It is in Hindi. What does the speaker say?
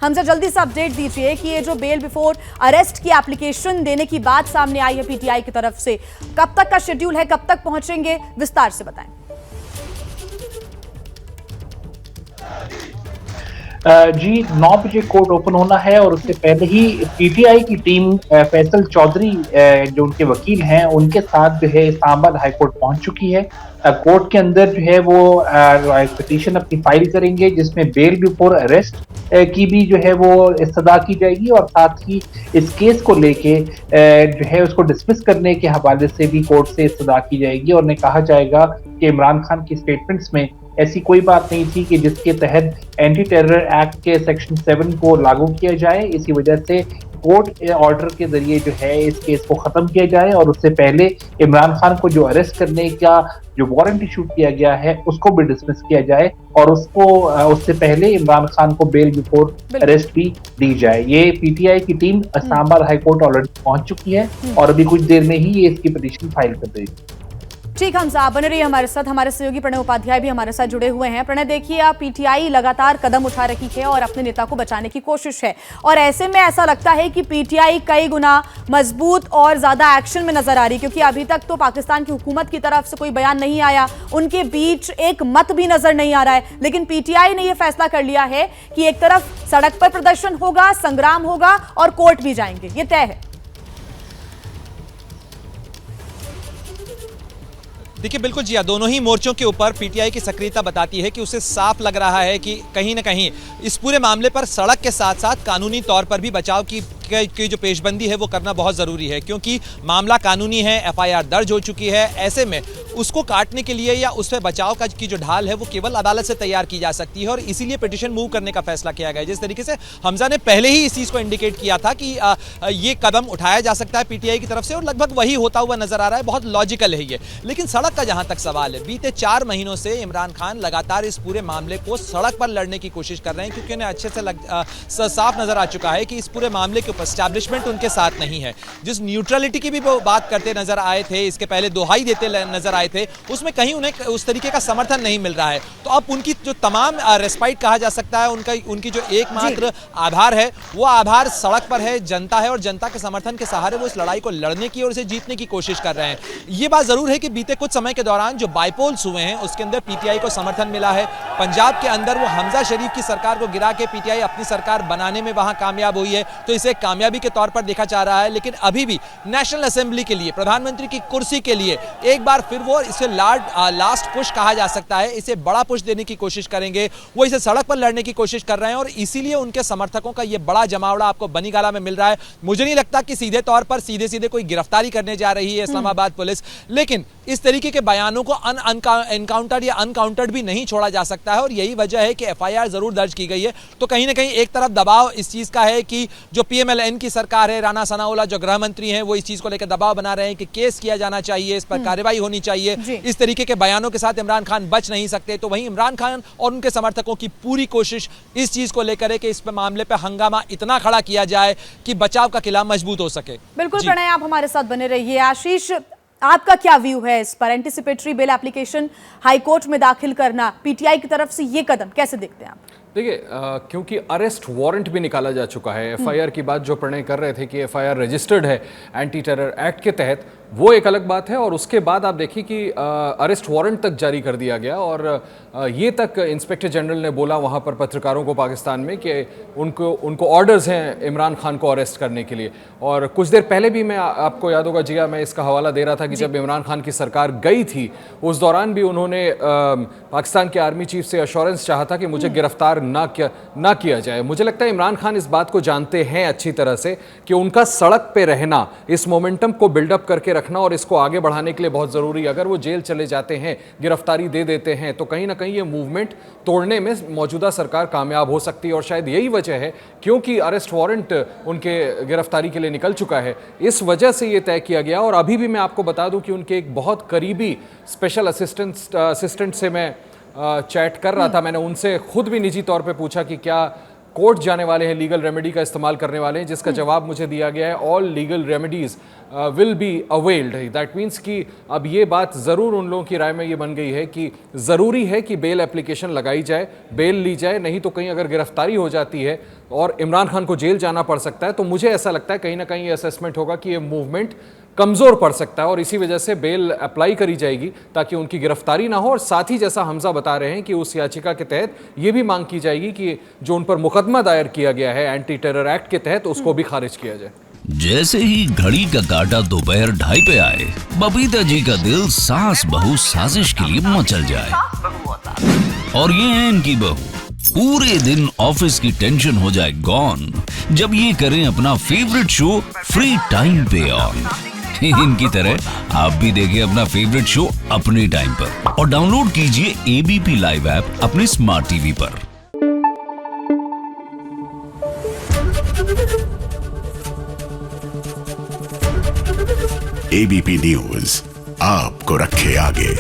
हमसे जल्दी से अपडेट दीजिए कि ये जो बेल बिफोर अरेस्ट की एप्लीकेशन देने की बात सामने आई है पीटीआई की तरफ से, कब तक का शेड्यूल है, कब तक पहुंचेंगे, विस्तार से बताएं। जी 9 बजे कोर्ट ओपन होना है और उससे पहले ही पीटीआई की टीम फैसल चौधरी जो उनके वकील हैं उनके साथ जो है इस्लामाबाद हाई कोर्ट पहुंच चुकी है। कोर्ट के अंदर जो है वो पिटीशन अपनी फाइल करेंगे जिसमें बेल बिफोर अरेस्ट की भी जो है वो इस्तदा की जाएगी और साथ ही इस केस को लेके जो है उसको डिसमिस करने के हवाले से भी कोर्ट से इस्तदा की जाएगी और उन्हें कहा जाएगा कि इमरान खान की स्टेटमेंट्स में ऐसी कोई बात नहीं थी कि जिसके तहत एंटी टेरर एक्ट के सेक्शन 7 को लागू किया जाए। इसी वजह से कोर्ट ऑर्डर के जरिए जो है इस केस को खत्म किया जाए और उससे पहले इमरान खान को जो अरेस्ट करने का जो वारंट इशू किया गया है उसको भी डिसमिस किया जाए और उससे पहले इमरान खान को बेल बिफोर अरेस्ट भी दी जाए। ये पीटीआई की team Islamabad high court already पहुंच चुकी है और अभी कुछ देर में ही ये इसकी पिटीशन फाइल कर देगी। ठीक, हम साहब बने रहिए हमारे साथ। हमारे सहयोगी प्रणय उपाध्याय भी हमारे साथ जुड़े हुए हैं। प्रणय, देखिए, आप पीटीआई लगातार कदम उठा रही है और अपने नेता को बचाने की कोशिश है और ऐसे में ऐसा लगता है कि पीटीआई कई गुना मजबूत और ज्यादा एक्शन में नजर आ रही, क्योंकि अभी तक तो पाकिस्तान की हुकूमत की तरफ से कोई बयान नहीं आया, उनके बीच एक मत भी नजर नहीं आ रहा है, लेकिन पीटीआई ने यह फैसला कर लिया है कि एक तरफ सड़क पर प्रदर्शन होगा, संग्राम होगा और कोर्ट भी जाएंगे, ये तय है। देखिए, बिल्कुल जी, दोनों ही मोर्चों के ऊपर पीटीआई की सक्रियता बताती है कि उसे साफ लग रहा है कि कहीं ना कहीं इस पूरे मामले पर सड़क के साथ साथ कानूनी तौर पर भी बचाव की जो पेशबंदी है वो करना बहुत ज़रूरी है, क्योंकि मामला कानूनी है, एफआईआर दर्ज हो चुकी है। ऐसे में उसको काटने के लिए या उस पर बचाव का की जो ढाल है वो केवल अदालत से तैयार की जा सकती है और इसीलिए पिटीशन मूव करने का फैसला किया गया है। जिस तरीके से हमजा ने पहले ही इस चीज़ को इंडिकेट किया था कि ये कदम उठाया जा सकता है पीटीआई की तरफ से और लगभग वही होता हुआ नजर आ रहा है, बहुत लॉजिकल है ये। लेकिन सड़क का जहां तक सवाल है, बीते 4 महीनों से इमरान खान लगातार इस पूरे मामले को सड़क पर लड़ने की कोशिश कर रहे हैं, क्योंकि उन्हें अच्छे से साफ नजर आ चुका है कि इस पूरे मामले के ऊपर एस्टैब्लिशमेंट उनके साथ नहीं है। जिस न्यूट्रलिटी की भी वो बात करते नजर आए थे, इसके पहले दोहाई देते नजर आए थे, उसमें कहीं उन्हें उस तरीके का समर्थन नहीं मिल रहा है। तो अब उनकी जो तमाम रेस्पाइट कहा जा सकता है, उनकी जो एकमात्र आधार है वो आधार सड़क पर है, जनता है और जनता के समर्थन के सहारे वो इस लड़ाई को लड़ने की और इसे जीतने की कोशिश कर रहे हैं। ये बात जरूर है कि बीते कुछ समय के दौरान जो बाइपोल्स हुए हैं उसके अंदर पीटीआई को समर्थन मिला है। पंजाब के अंदर वो हमजा शरीफ की सरकार को गिरा के पीटीआई अपनी सरकार बनाने में वहां कामयाब हुई है, तो इसे कामयाबी के तौर पर देखा जा रहा है। लेकिन अभी भी नेशनल असेंबली के लिए, प्रधानमंत्री की कुर्सी के लिए एक बार फिर वो इसे लास्ट पुश कहा जा सकता है, इसे बड़ा पुश देने की कोशिश करेंगे। वो इसे सड़क पर लड़ने की कोशिश कर रहे हैं और इसीलिए उनके समर्थकों का ये बड़ा जमावड़ा आपको बनीगाला में मिल रहा है। मुझे नहीं लगता कि सीधे तौर पर सीधे कोई गिरफ्तारी करने जा रही है इस्लामाबाद पुलिस, लेकिन इस तरीके के बयानों को एनकाउंटर या अनकाउंटर्ड भी नहीं छोड़ा जा सकता है और यही वजह है कि एफआईआर जरूर दर्ज की गई है। तो कहीं ना कहीं एक तरफ दबाव इस चीज का है कि जो पीएमएलएन की सरकार है, राणा सनाउल्लाह जो गृह मंत्री हैं, वो इस चीज को लेकर दबाव बना रहे हैं कि केस किया जाना चाहिए, इस पर कार्रवाई होनी चाहिए। इस तरीके के बयानों के साथ इमरान खान बच नहीं सकते। तो वहीं इमरान खान और उनके समर्थकों की पूरी कोशिश इस चीज को लेकर है कि इस मामले पर हंगामा इतना खड़ा किया जाए कि बचाव का किला मजबूत हो सके। बिल्कुल प्रणय, आप हमारे साथ बने रहिए। आशीष, आपका क्या व्यू है इस पर? एंटीसिपेटरी बेल एप्लीकेशन हाईकोर्ट में दाखिल करना, पीटीआई की तरफ से ये कदम कैसे देखते हैं आप? देखिए, क्योंकि अरेस्ट वारंट भी निकाला जा चुका है, एफआईआर की बात जो प्रणय कर रहे थे कि एफआईआर रजिस्टर्ड है एंटी टेरर एक्ट के तहत, वो एक अलग बात है। और उसके बाद आप देखिए कि अरेस्ट वारंट तक जारी कर दिया गया और ये तक इंस्पेक्टर जनरल ने बोला वहाँ पर पत्रकारों को पाकिस्तान में कि उनको ऑर्डर्स हैं इमरान खान को अरेस्ट करने के लिए। और कुछ देर पहले भी मैं, आपको याद होगा जिया, मैं इसका हवाला दे रहा था कि जब इमरान खान की सरकार गई थी उस दौरान भी उन्होंने पाकिस्तान के आर्मी चीफ से अश्योरेंस चाहा था कि मुझे गिरफ्तार ना किया जाए। मुझे लगता है इमरान खान इस बात को जानते हैं अच्छी तरह से कि उनका सड़क पे रहना, इस मोमेंटम को बिल्डअप करके रखना और इसको आगे बढ़ाने के लिए बहुत ज़रूरी है। अगर वो जेल चले जाते हैं, गिरफ्तारी दे देते हैं, तो कहीं ना कहीं ये मूवमेंट तोड़ने में मौजूदा सरकार कामयाब हो सकती है। और शायद यही वजह है, क्योंकि अरेस्ट वारंट उनके गिरफ्तारी के लिए निकल चुका है, इस वजह से ये तय किया गया। और अभी भी मैं आपको बता दूं कि उनके एक बहुत करीबी स्पेशल असिस्टेंट से मैं चैट कर रहा था। मैंने उनसे खुद भी निजी तौर पे पूछा कि क्या कोर्ट जाने वाले हैं, लीगल रेमेडी का इस्तेमाल करने वाले हैं, जिसका जवाब मुझे दिया गया है all legal remedies will be availed. That means कि अब ये बात ज़रूर उन लोगों की राय में ये बन गई है कि ज़रूरी है कि बेल एप्लीकेशन लगाई जाए, बेल ली जाए, नहीं तो कहीं अगर गिरफ्तारी हो जाती है और इमरान खान को जेल जाना पड़ सकता है, तो मुझे ऐसा लगता है कहीं ना कहीं ये असेसमेंट होगा कि ये मूवमेंट कमज़ोर पड़ सकता है और इसी वजह से बेल अप्लाई करी जाएगी ताकि उनकी गिरफ्तारी ना हो। और साथ ही जैसा हमजा बता रहे हैं कि उस याचिका के तहत ये भी मांग की जाएगी कि जो उन पर मुकदमा दायर किया गया है एंटी टेरर एक्ट के तहत, उसको भी खारिज किया जाए। जैसे ही घड़ी का काटा दोपहर 2:30 पे आए, बबीता जी का दिल सास बहू साजिश के लिए मचल जाए। और ये है इनकी बहू, पूरे दिन ऑफिस की टेंशन हो जाए गॉन जब ये करें अपना फेवरेट शो फ्री टाइम पे ऑन। इनकी तरह आप भी देखिए अपना फेवरेट शो अपने टाइम पर और डाउनलोड कीजिए एबीपी लाइव ऐप अपने स्मार्ट टीवी पर। एबीपी न्यूज आपको रखे आगे।